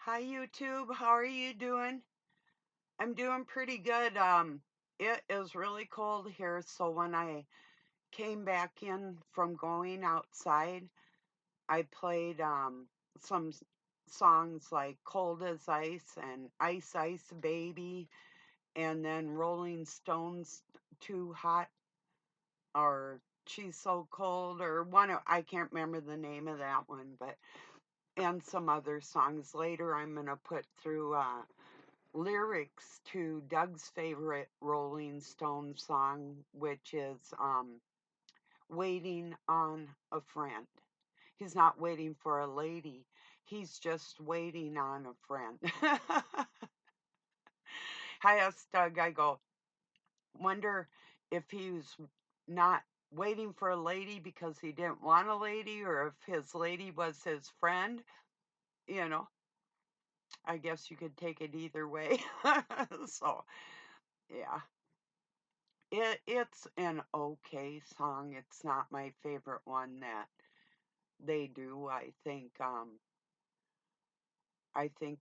Hi YouTube, how are you doing? I'm doing pretty good. It is really cold here, so when I came back in from going outside, I played some songs like Cold as Ice and Ice Ice Baby, and then Rolling Stones Too Hot or She's So Cold or I can't remember the name of that one, but and some other songs. Later I'm gonna put through lyrics to Doug's favorite Rolling Stone song, which is Waiting on a Friend. He's not waiting for a lady, he's just waiting on a friend. I asked Doug, I go, wonder if he was not waiting for a lady because he didn't want a lady or if his lady was his friend. You know, I guess you could take it either way. So, yeah. It's an okay song. It's not my favorite one that they do. I think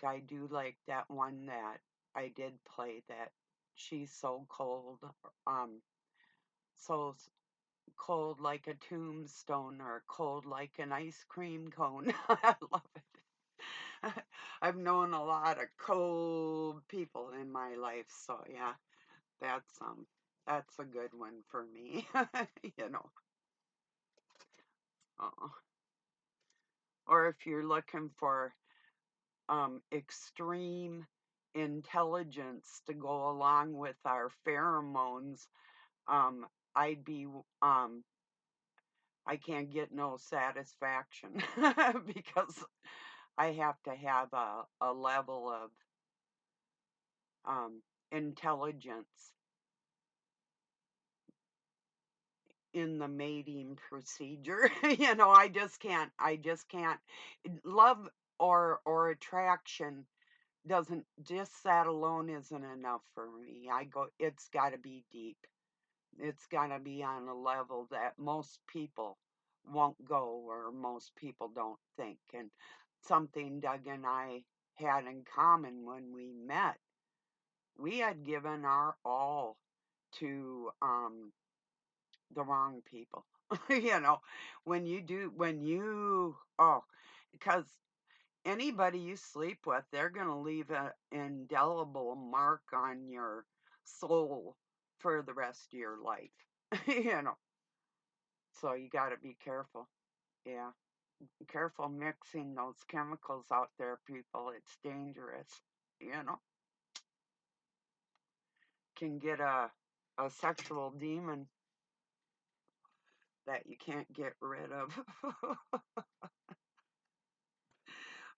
I do like that one that I did play, that She's So Cold, um so cold like a tombstone or cold like an ice cream cone. I love it. I've known a lot of cold people in my life, so yeah, that's a good one for me. you know. uh, or if you're looking for extreme intelligence to go along with our pheromones, um, I'd be, I can't get no satisfaction because I have to have a level of intelligence in the mating procedure. I just can't. Love or attraction doesn't, just that alone isn't enough for me. It's got to be deep. It's got to be on a level that most people won't go or most people don't think. And something Doug and I had in common when we met, we had given our all to the wrong people. you know, because anybody you sleep with, they're going to leave an indelible mark on your soul for the rest of your life. you know, so you got to be careful. Yeah, be careful mixing those chemicals out there, people. It's dangerous. You know, can get a sexual demon that you can't get rid of.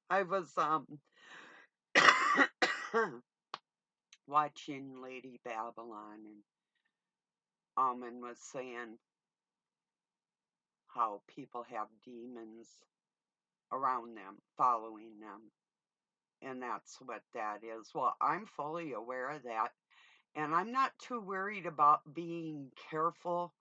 I was watching Lady Babylon, and Alman was saying how people have demons around them, following them, and that's what that is. Well, I'm fully aware of that, and I'm not too worried about being careful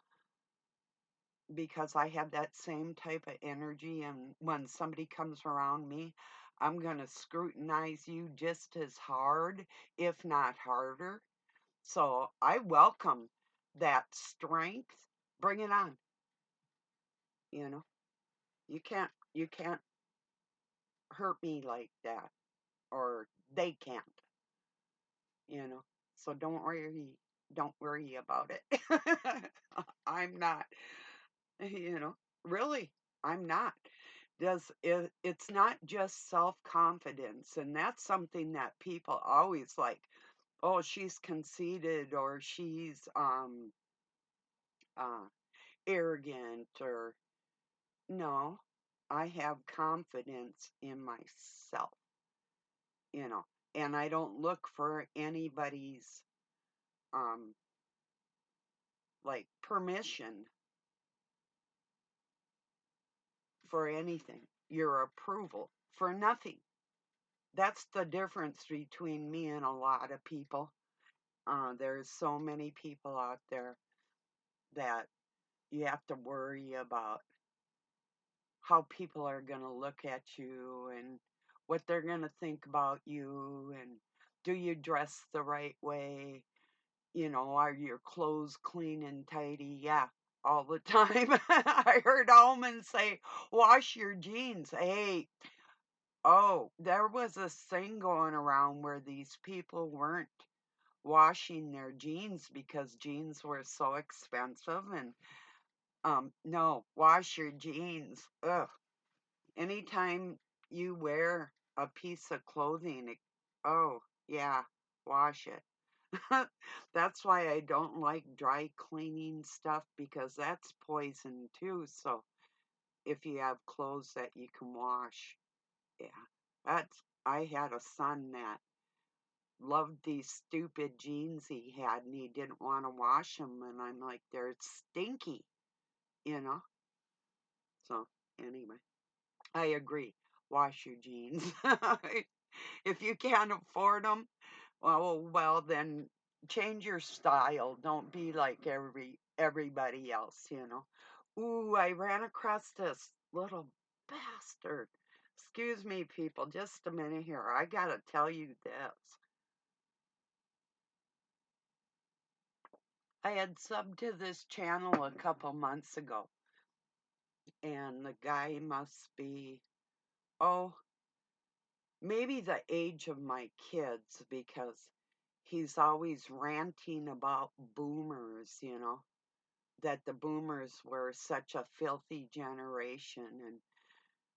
because I have that same type of energy, and when somebody comes around me, I'm going to scrutinize you just as hard, if not harder. So I welcome that strength. Bring it on. You know, you can't hurt me like that, or they can't. You know, so don't worry about it. I'm not. You know, really, I'm not. It's not just self-confidence, and that's something that people always like, oh, she's conceited or she's uh arrogant, or no, I have confidence in myself, you know, and I don't look for anybody's um like permission for anything, your approval for nothing. That's the difference between me and a lot of people. There's so many people out there that you have to worry about how people are going to look at you and what they're going to think about you, and do you dress the right way? Are your clothes clean and tidy? Yeah, all the time. I heard Almond say, wash your jeans. Hey, oh, there was this thing going around where these people weren't washing their jeans because jeans were so expensive. And no, wash your jeans. Ugh. Anytime you wear a piece of clothing, oh, yeah, wash it. That's why I don't like dry cleaning stuff, because that's poison too. So if you have clothes that you can wash, yeah. I had a son that loved these stupid jeans he had, and he didn't want to wash them, and I'm like, they're stinky, you know? So anyway, I agree. Wash your jeans. If you can't afford them, well, then change your style. Don't be like everybody else. Ooh, I ran across this little bastard. Excuse me, people, just a minute here. I gotta tell you this. I had subbed to this channel a couple months ago, and the guy must be, oh, maybe the age of my kids, because he's always ranting about boomers, that the boomers were such a filthy generation, and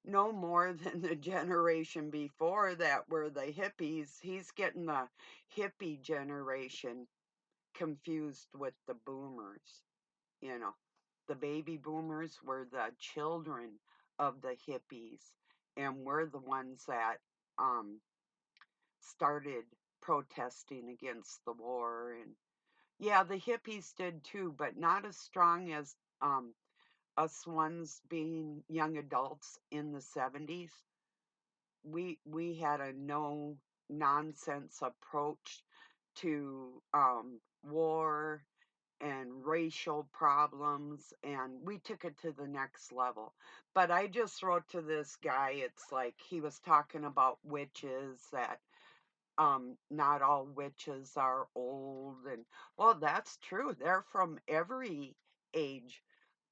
no more than the generation before that were the hippies. He's getting the hippie generation confused with the boomers. You know, the baby boomers were the children of the hippies, and we're the ones that um, started protesting against the war. And yeah, the hippies did too, but not as strong as us ones being young adults in the 70s. We had a no nonsense approach to war and racial problems, and we took it to the next level. But I just wrote to this guy. It's like he was talking about witches, that not all witches are old, and well, that's true. They're from every age.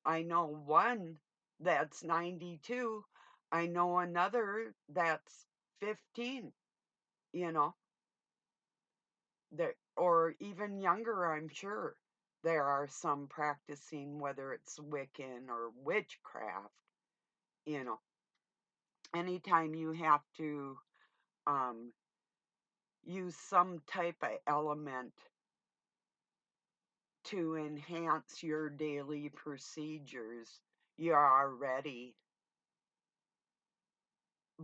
I know one that's 92. I know another that's 15, you know, or even younger, I'm sure. There are some practicing, whether it's Wiccan or witchcraft, you know. Anytime you have to um, use some type of element to enhance your daily procedures, you're already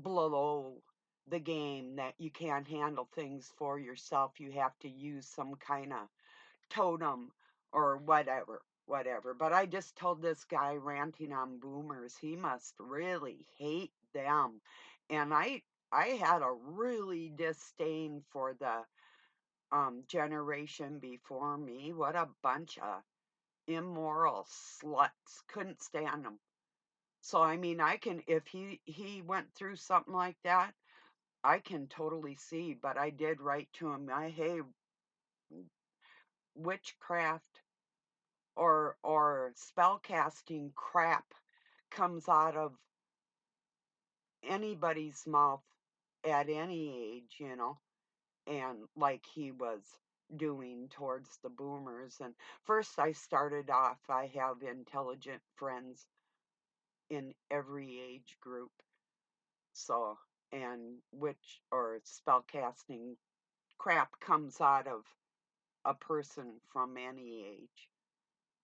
below the game, that you can't handle things for yourself. You have to use some kind of totem or whatever. But I just told this guy ranting on boomers, he must really hate them. And I had a really disdain for the generation before me. What a bunch of immoral sluts. Couldn't stand them. So I mean, I can, if he went through something like that, I can totally see. But I did write to him, hey, witchcraft or spell casting crap comes out of anybody's mouth at any age, and like he was doing towards the boomers. And first I started off, I have intelligent friends in every age group. So, and which or spell casting crap comes out of a person from any age,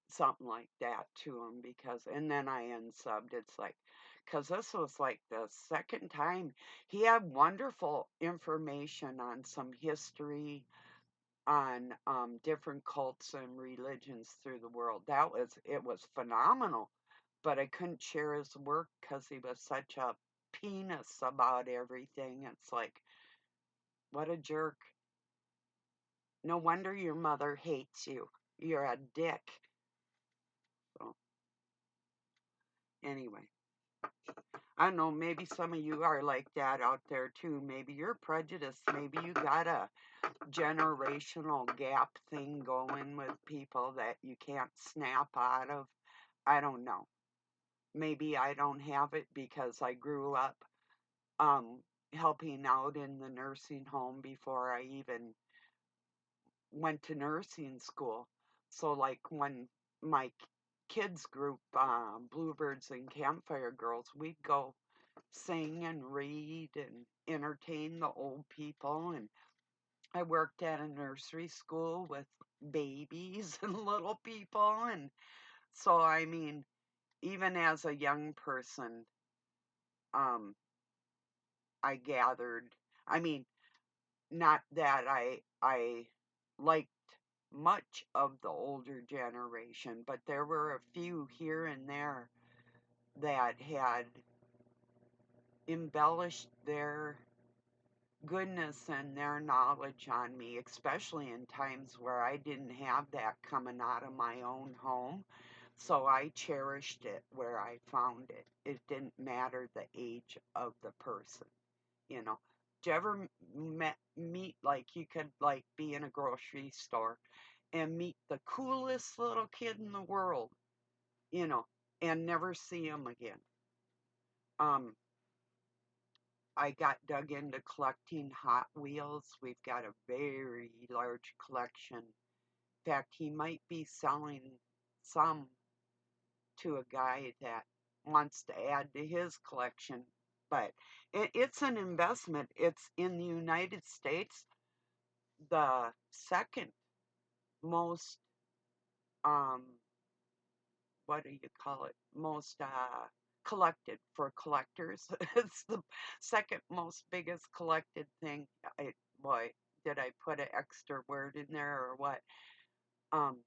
something like that to him. Because, and then I unsubbed. It's like, because this was like the second time. He had wonderful information on some history, on different cults and religions through the world. It was phenomenal. But I couldn't share his work because he was such a penis about everything. It's like, what a jerk. No wonder your mother hates you. You're a dick. So, anyway, I don't know, maybe some of you are like that out there too. Maybe you're prejudiced. Maybe you got a generational gap thing going with people that you can't snap out of. I don't know. Maybe I don't have it because I grew up um, helping out in the nursing home before I even went to nursing school. So, like when my kids group, Bluebirds and Campfire Girls, we'd go sing and read and entertain the old people. And I worked at a nursery school with babies and little people. And so, I mean, even as a young person, um, I gathered, I mean, not that I liked much of the older generation, but there were a few here and there that had embellished their goodness and their knowledge on me, especially in times where I didn't have that coming out of my own home. So I cherished it where I found it. It didn't matter the age of the person, you know. Did you ever meet, like, you could, like, be in a grocery store and meet the coolest little kid in the world, you know, and never see him again? Um, I got dug into collecting Hot Wheels. We've got a very large collection. In fact, he might be selling some to a guy that wants to add to his collection. But it's an investment. It's in the United States, the second most, um, what do you call it? Most collected for collectors. It's the second most biggest collected thing. Boy, did I put an extra word in there or what? Um,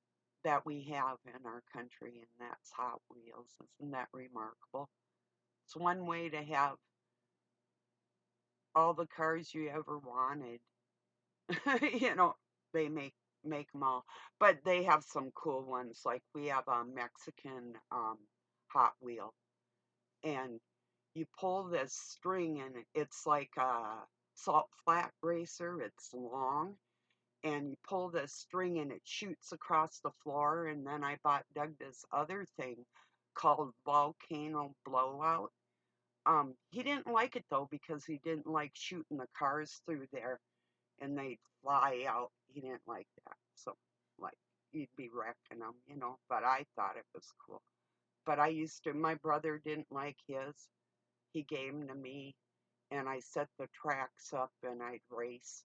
that we have in our country, and that's Hot Wheels. Isn't that remarkable? It's one way to have all the cars you ever wanted. You know, they make them all, but they have some cool ones. Like we have a Mexican Hot Wheel, and you pull this string, and it's like a salt flat racer. It's long, and you pull this string, and it shoots across the floor. And then I bought Doug this other thing called Volcano Blowout. He didn't like it though because he didn't like shooting the cars through there and they'd fly out. He didn't like that. So, like, you'd be wrecking them, you know. But I thought it was cool. But I used to, my brother didn't like his. He gave them to me, and I set the tracks up and I'd race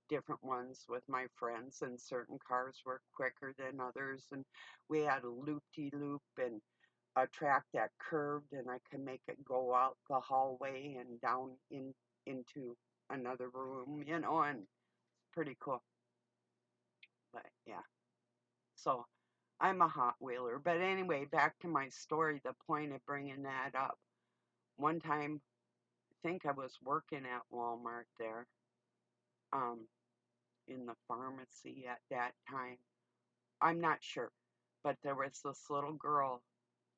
different ones with my friends, and certain cars were quicker than others. And we had a loop de loop and a track that curved, and I could make it go out the hallway and down into another room, you know, and pretty cool. But yeah, so I'm a Hot Wheeler. But anyway, back to my story, the point of bringing that up. One time, I think I was working at Walmart there, um, in the pharmacy at that time. I'm not sure. But there was this little girl.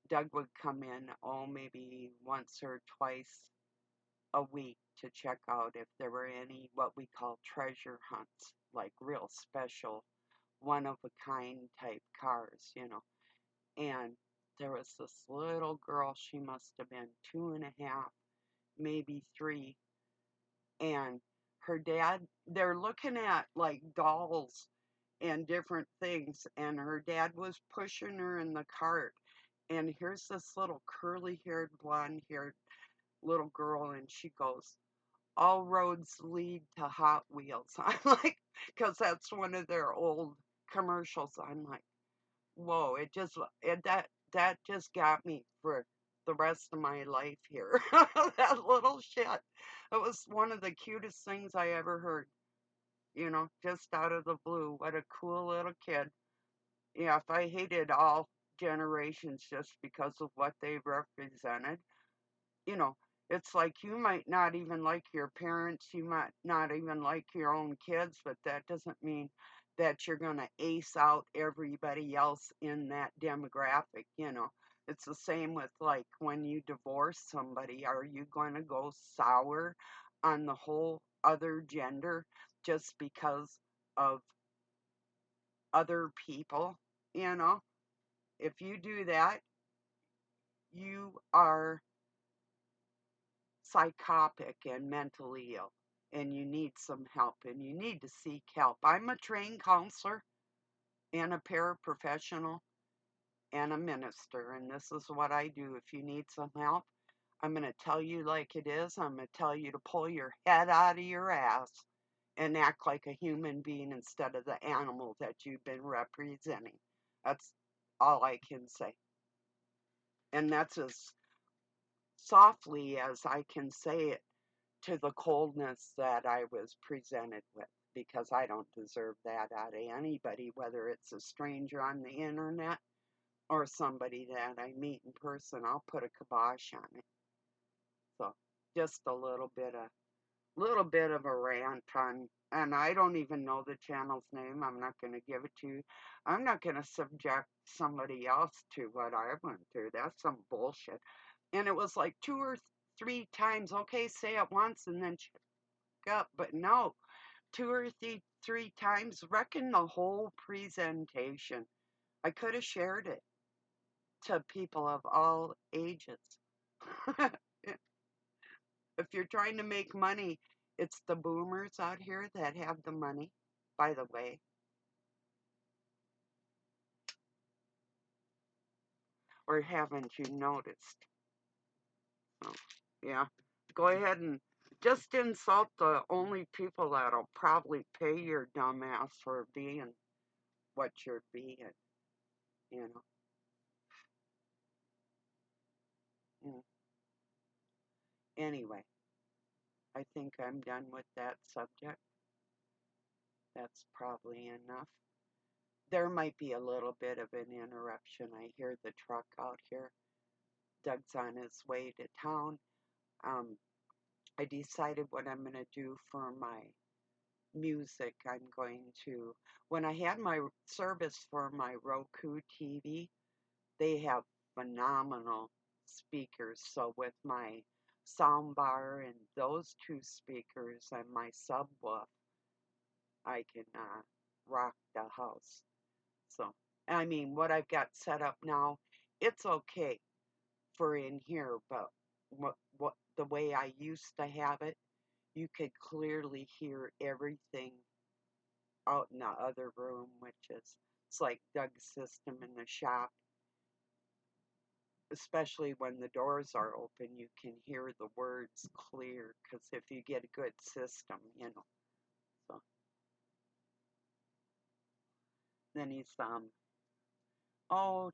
Doug would come in, oh, maybe once or twice a week to check out if there were any what we call treasure hunts, like real special, one of a kind type cars, you know. And there was this little girl, she must have been 2.5, maybe 3, and her dad, they're looking at like dolls and different things, and her dad was pushing her in the cart. And here's this little curly haired, blonde haired little girl, and she goes, "All roads lead to Hot Wheels." I'm like, because that's one of their old commercials. I'm like, whoa, that just got me for the rest of my life here. That little shit. It was one of the cutest things I ever heard, you know, just out of the blue. What a cool little kid. Yeah, if I hated all generations just because of what they represented, you know, it's like you might not even like your parents, you might not even like your own kids, but that doesn't mean that you're going to ace out everybody else in that demographic, you know. It's the same with like when you divorce somebody, are you going to go sour on the whole other gender just because of other people? You know, if you do that, you are psychotic and mentally ill, and you need some help, and you need to seek help. I'm a trained counselor and a paraprofessional and a minister, and this is what I do. If you need some help, I'm going to tell you like it is. I'm going to tell you to pull your head out of your ass and act like a human being instead of the animal that you've been representing. That's all I can say. And that's as softly as I can say it to the coldness that I was presented with, because I don't deserve that out of anybody, whether it's a stranger on the internet or somebody that I meet in person. I'll put a kibosh on it. So just a little bit of a rant on, and I don't even know the channel's name. I'm not going to give it to you. I'm not going to subject somebody else to what I went through. That's some bullshit. And it was like 2 or 3 times. Okay, say it once and then shut up. But no, 2 or 3 times, wrecking the whole presentation. I could have shared it to people of all ages. If you're trying to make money, it's the boomers out here that have the money, by the way. Or haven't you noticed? So, yeah. Go ahead and just insult the only people that'll probably pay your dumb ass for being what you're being, you know. Mm. Anyway, I think I'm done with that subject. That's probably enough. There might be a little bit of an interruption. I hear the truck out here. Doug's on his way to town. Um, I decided what I'm going to do for my music. I'm going to, when I had my service for my Roku TV, they have phenomenal speakers. So with my soundbar and those 2 speakers and my subwoofer, I can rock the house. So, I mean, what I've got set up now, it's okay for in here, but what the way I used to have it, you could clearly hear everything out in the other room, which is it's like Doug's system in the shop. Especially when the doors are open, you can hear the words clear because if you get a good system, you know. So then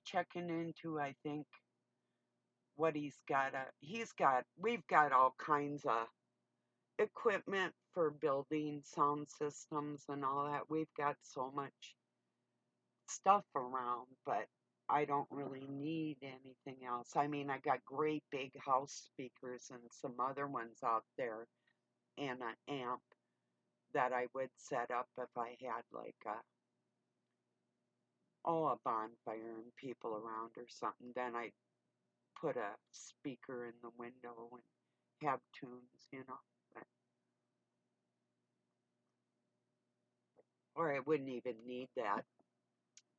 checking into, I think, what we've got all kinds of equipment for building sound systems and all that. We've got so much stuff around, but I don't really need anything else. I mean, I got great big house speakers and some other ones out there and an amp that I would set up if I had like a bonfire and people around or something. Then I'd put a speaker in the window and have tunes, you know. But, or I wouldn't even need that.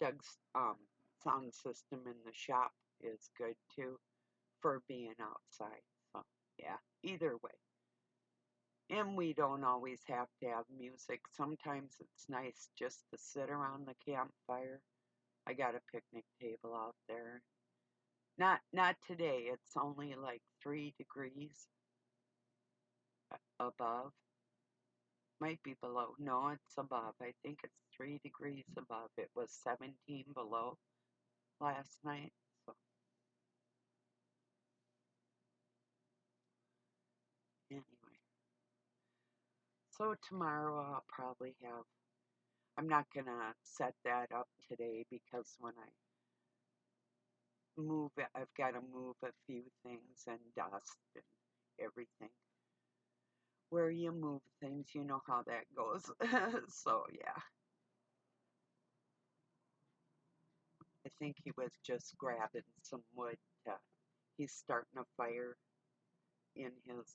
Doug's sound system in the shop is good too for being outside. So, yeah, either way. And we don't always have to have music. Sometimes it's nice just to sit around the campfire. I got a picnic table out there. Not today. It's only like 3 degrees above. Might be below. No, it's above. I think it's 3 degrees above. It was 17 below last night. So anyway. So tomorrow I'll probably have, I'm not gonna set that up today because when I move it, I've got to move a few things and dust and everything. Where you move things, you know how that goes. So yeah, I think he was just grabbing some wood. He's starting a fire in his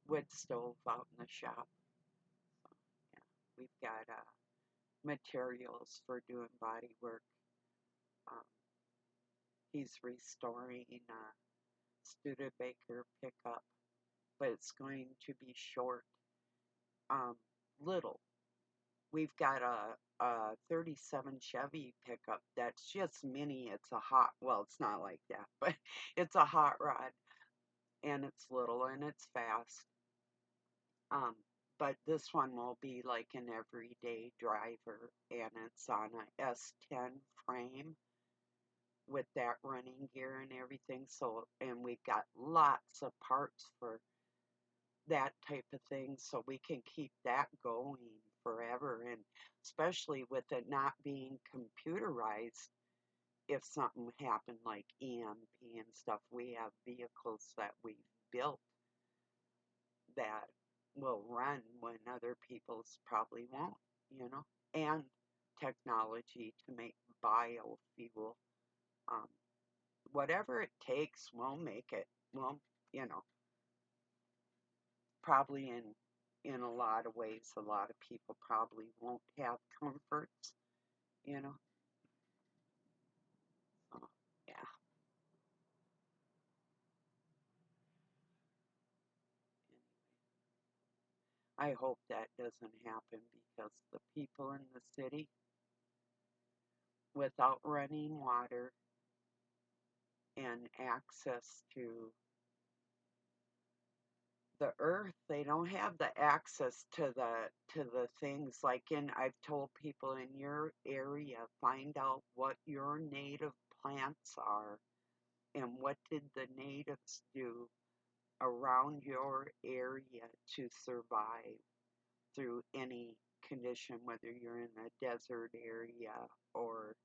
wood stove out in the shop. So, yeah, we've got materials for doing body work. Um, he's restoring a Studebaker pickup, but it's going to be short. Um, little. We've got a 37 Chevy pickup that's just mini. It's a hot, well, it's not like that, but it's a hot rod, and it's little and it's fast. Um, but this one will be like an everyday driver, and it's on a S10 frame with that running gear and everything. So, and we've got lots of parts for that type of thing, so we can keep that going forever. And especially with it not being computerized, if something happened like EMP and stuff, we have vehicles that we've built that will run when other people's probably won't, you know, and technology to make biofuel. Um, whatever it takes, we'll make it. Well, you know, probably in a lot of ways, a lot of people probably won't have comforts, you know. So, yeah. I hope that doesn't happen because the people in the city without running water and access to the earth, they don't have the access to the things like in I've told people in your area, find out what your native plants are and what did the natives do around your area to survive through any condition, whether you're in a desert area or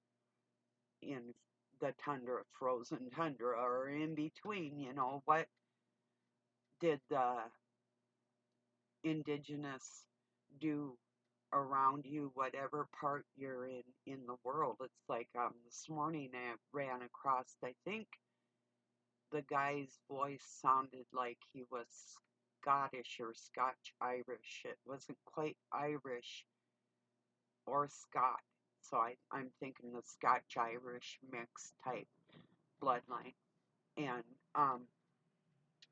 in the tundra, frozen tundra, or in between. You know, what did the indigenous do around you, whatever part you're in the world? It's like this morning I ran across, I think the guy's voice sounded like he was Scottish or Scotch Irish. It wasn't quite Irish or Scot. So I'm thinking the Scotch Irish mix type bloodline. And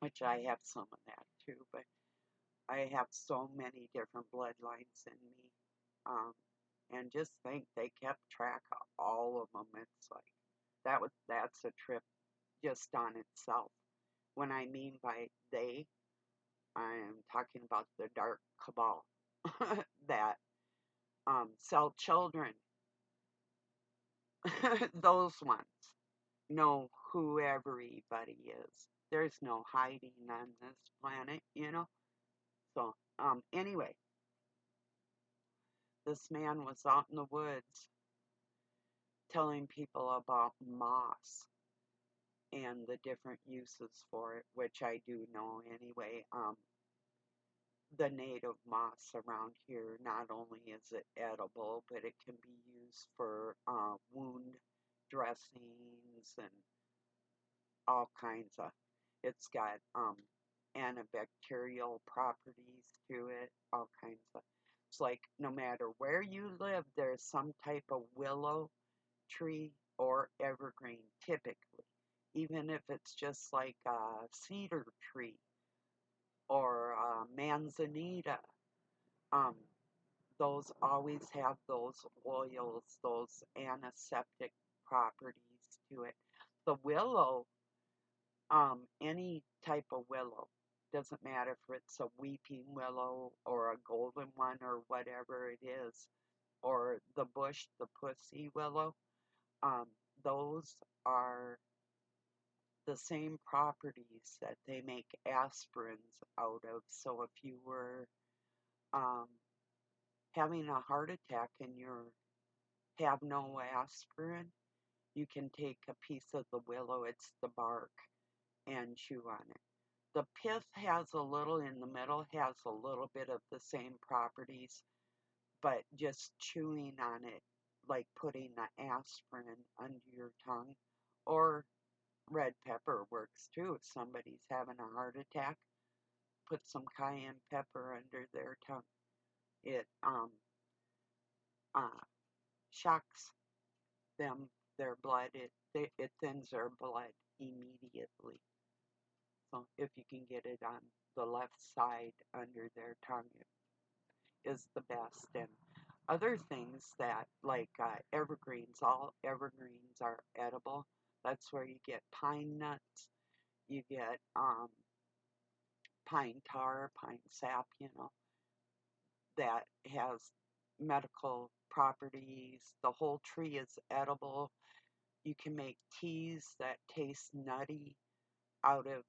which I have some of that too, but I have so many different bloodlines in me. Um, and just think they kept track of all of them. It's like that's a trip just on itself. When I mean by they, I am talking about the dark cabal that sell children. Those ones know who everybody is. There's no hiding on this planet, you know? So, anyway, this man was out in the woods telling people about moss and the different uses for it, which I do know anyway. The native moss around here, not only is it edible, but it can be used for wound dressings and all kinds of. It's got antibacterial properties to it, all kinds of. It's like no matter where you live, there's some type of willow tree or evergreen, typically, even if it's just like a cedar tree or manzanita. Um, those always have those oils, those antiseptic properties to it. The willow, any type of willow, doesn't matter if it's a weeping willow or a golden one or whatever it is, or the bush, the pussy willow, um, those are the same properties that they make aspirins out of. So if you were um, having a heart attack and you have no aspirin, you can take a piece of the willow, it's the bark, and chew on it. The pith has a little, in the middle, has a little bit of the same properties, but just chewing on it like putting the aspirin under your tongue, or red pepper works too. If somebody's having a heart attack, put some cayenne pepper under their tongue. It uh, shocks them, their blood. It thins their blood immediately. So if you can get it on the left side under their tongue, it is the best. And other things that, like evergreens, all evergreens are edible. That's where you get pine nuts, you get pine tar, pine sap, that has medical properties. The whole tree is edible. You can make teas that taste nutty out of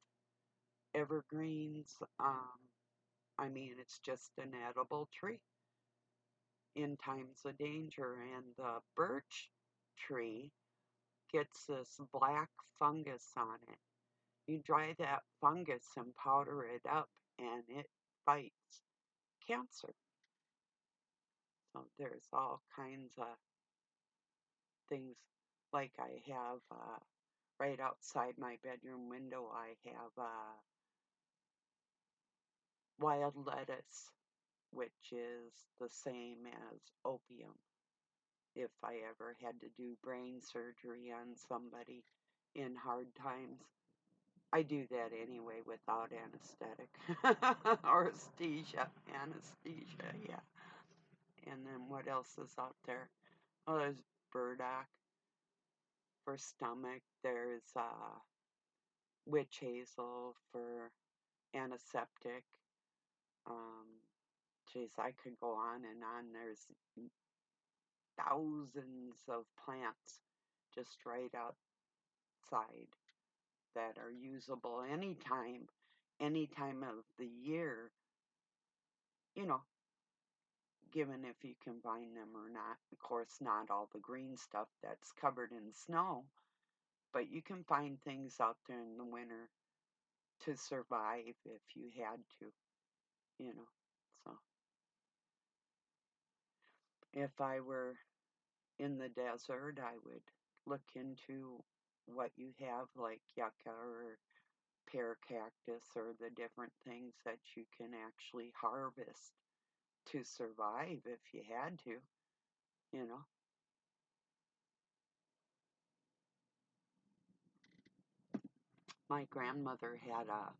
evergreens. I mean, it's just an edible tree in times of danger. And the birch tree gets this black fungus on it. You dry that fungus and powder it up, and it fights cancer. So there's all kinds of things. Like I have right outside my bedroom window, I have wild lettuce, which is the same as opium. If I ever had to do brain surgery on somebody in hard times, I do that anyway without anesthetic or anesthesia, yeah. And then what else is out there? Oh, there's burdock for stomach. There's witch hazel for antiseptic. Um, Geez, I could go on and on. There's thousands of plants just right outside that are usable any time of the year, you know, given if you can find them or not. Of course, not all the green stuff that's covered in snow, but you can find things out there in the winter to survive if you had to, you know. So if I were in the desert, I would look into what you have, like yucca or pear cactus, or the different things that you can actually harvest to survive if you had to, you know. My grandmother had a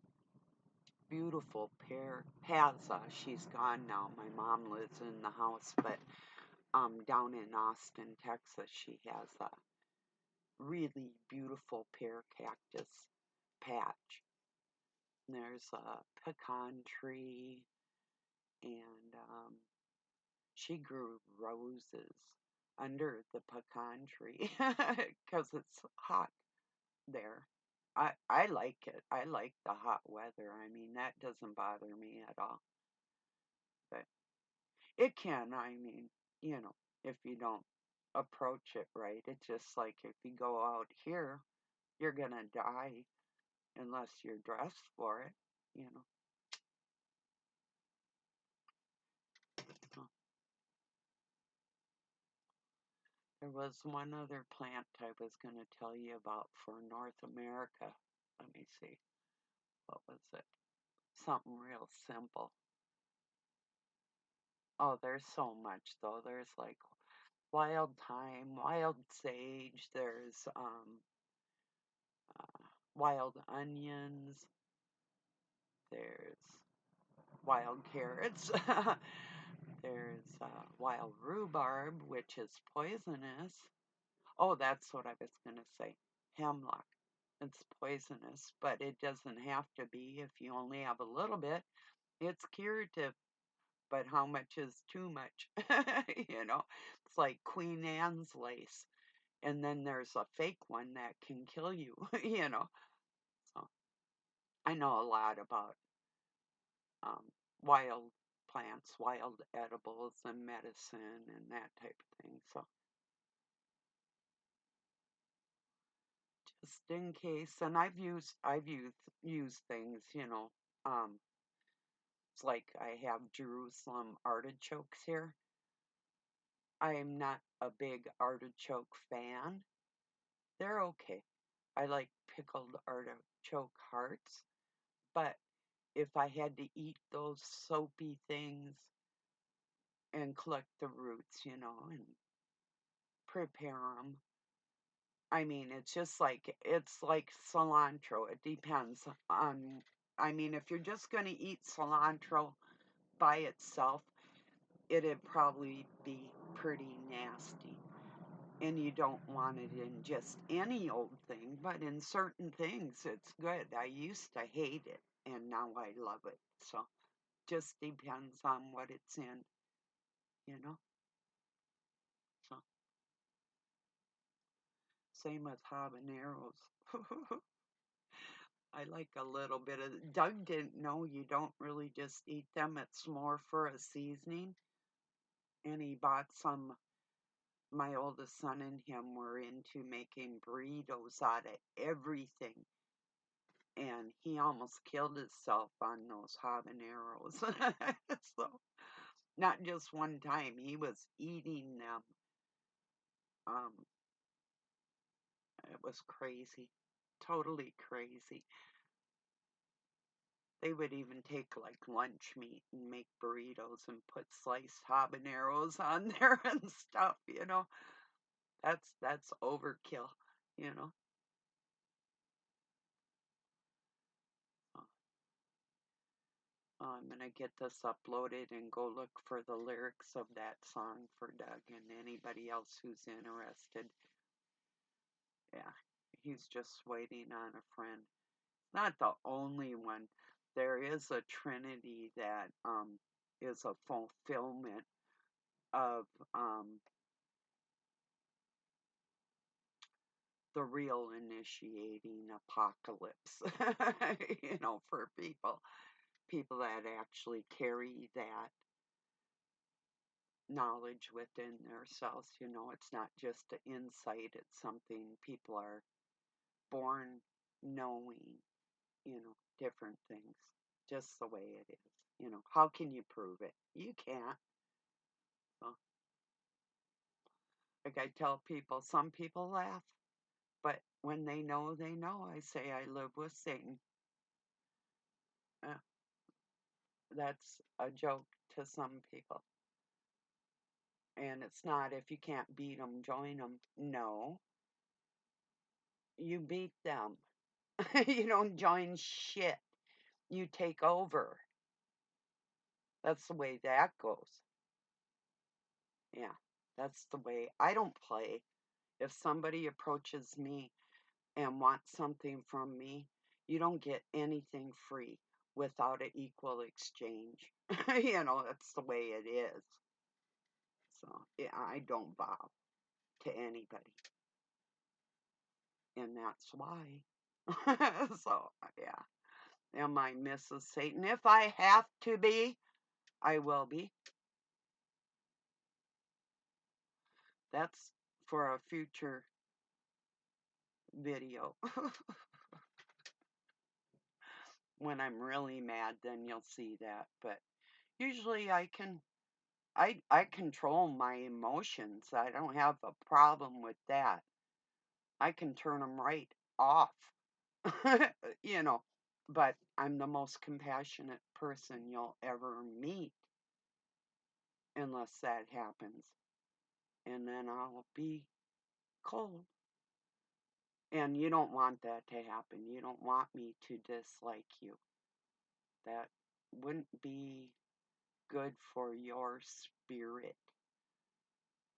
beautiful pear, she's gone now. My mom lives in the house, but down in Austin, Texas, she has a really beautiful pear cactus patch. There's a pecan tree, and she grew roses under the pecan tree because it's hot there. I like it. I like the hot weather. I mean, that doesn't bother me at all. But it can, I mean, if you don't approach it right. It's just like if you go out here, you're gonna die unless you're dressed for it, you know. So, there was one other plant I was going to tell you about for North America. Let me see. What was it? Something real simple. Oh, there's so much though. There's like wild thyme, wild sage, there's wild onions, there's wild carrots, there's wild rhubarb, which is poisonous. Oh, that's what I was going to say. Hemlock. It's poisonous, but it doesn't have to be if you only have a little bit. It's curative, but how much is too much? It's like Queen Anne's lace, and then there's a fake one that can kill you, So I know a lot about um, wild plants, wild edibles, and medicine, and that type of thing. So just in case, and I've used things, it's like I have Jerusalem artichokes here. I'm not a big artichoke fan. They're okay. I like pickled artichoke hearts, but if I had to eat those soapy things and collect the roots, and prepare them, I mean, it's like cilantro. It depends on, I mean, if you're just going to eat cilantro by itself, it'd probably be pretty nasty. And you don't want it in just any old thing, but in certain things it's good. I used to hate it, and now I love it. So just depends on what it's in, you know. So same with habaneros. I like a little bit of. Doug didn't know you don't really just eat them. It's more for a seasoning. And he bought some. My oldest son and him were into making burritos out of everything, and he almost killed himself on those habaneros. So, not just one time, he was eating them. Um, it was crazy, totally crazy. They would even take like lunch meat and make burritos and put sliced habaneros on there and stuff. That's overkill, you know. I'm gonna get this uploaded and go look for the lyrics of that song for Doug and anybody else who's interested. Yeah, he's just waiting on a friend. Not the only one. There is a trinity that is a fulfillment of the real initiating apocalypse, for people that actually carry that knowledge within themselves. It's not just an insight, it's something people are born knowing, different things, just the way it is. How can you prove it? You can't. So, like I tell people, some people laugh, but when they know, I say I live with Satan. Uh, that's a joke to some people. And it's not if you can't beat them, join them. No, you beat them. You don't join shit. You take over. That's the way that goes. Yeah, that's the way. I don't play. If somebody approaches me and wants something from me, you don't get anything free without an equal exchange. That's the way it is. So, yeah, I don't bow to anybody. And that's why. So, yeah. Am I Mrs. Satan? If I have to be, I will be. That's for a future video. When I'm really mad, then you'll see that. But usually I control my emotions. I don't have a problem with that. I can turn them right off. you know, but I'm the most compassionate person you'll ever meet unless that happens. And then I'll be cold. And you don't want that to happen. You don't want me to dislike you. That wouldn't be good for your spirit.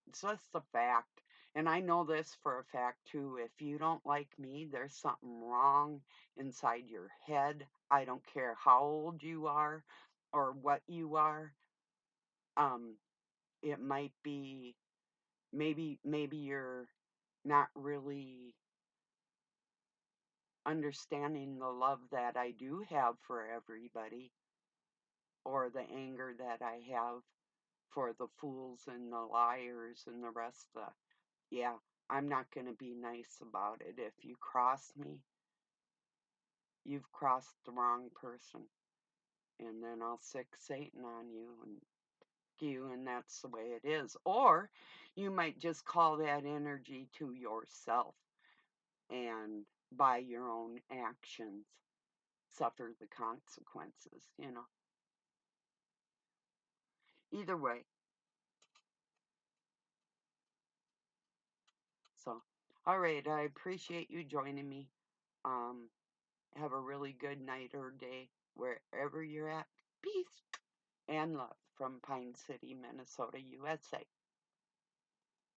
It's just a fact. And I know this for a fact too. If you don't like me, there's something wrong inside your head. I don't care how old you are or what you are. Um, it might be maybe you're not really understanding the love that I do have for everybody, or the anger that I have for the fools and the liars and the rest of the. Yeah, I'm not going to be nice about it. If you cross me, you've crossed the wrong person. And then I'll sick Satan on you and you, and that's the way it is. Or you might just call that energy to yourself and by your own actions suffer the consequences, you know. Either way. So, all right, I appreciate you joining me. Um, have a really good night or day wherever you're at. Peace and love from Pine City, Minnesota, USA.